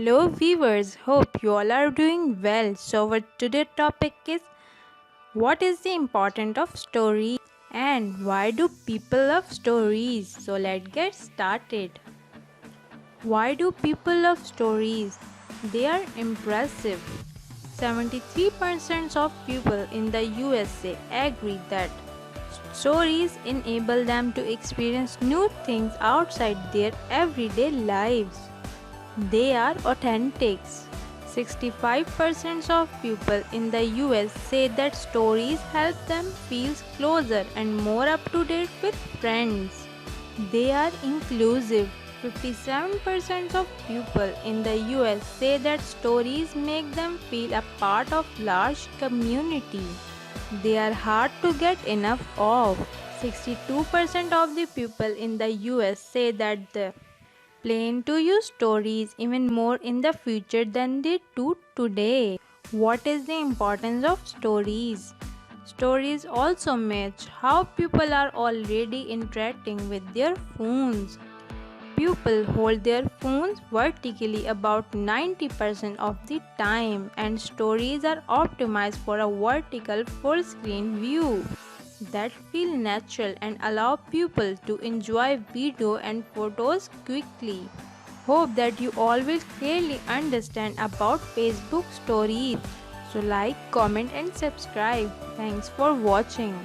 Hello viewers, hope you all are doing well. So our today topic is what is the importance of stories and why do people love stories? So let's get started. Why do people love stories? They are impressive. 73% of people in the USA agree that stories enable them to experience new things outside their everyday lives. They are authentic. 65% of people in the US say that stories help them feel closer and more up to date with friends. They are inclusive. 57% of people in the US say that stories make them feel a part of large community. They are hard to get enough of. 62% of the people in the US say that the plan to use stories even more in the future than they do today. What is the importance of stories? Stories also match how people are already interacting with their phones. People hold their phones vertically about 90% of the time, and stories are optimized for a vertical full screen view that feel natural and allow people to enjoy video and photos quickly. Hope that you all will clearly understand about Facebook stories. So like, comment and subscribe. Thanks for watching.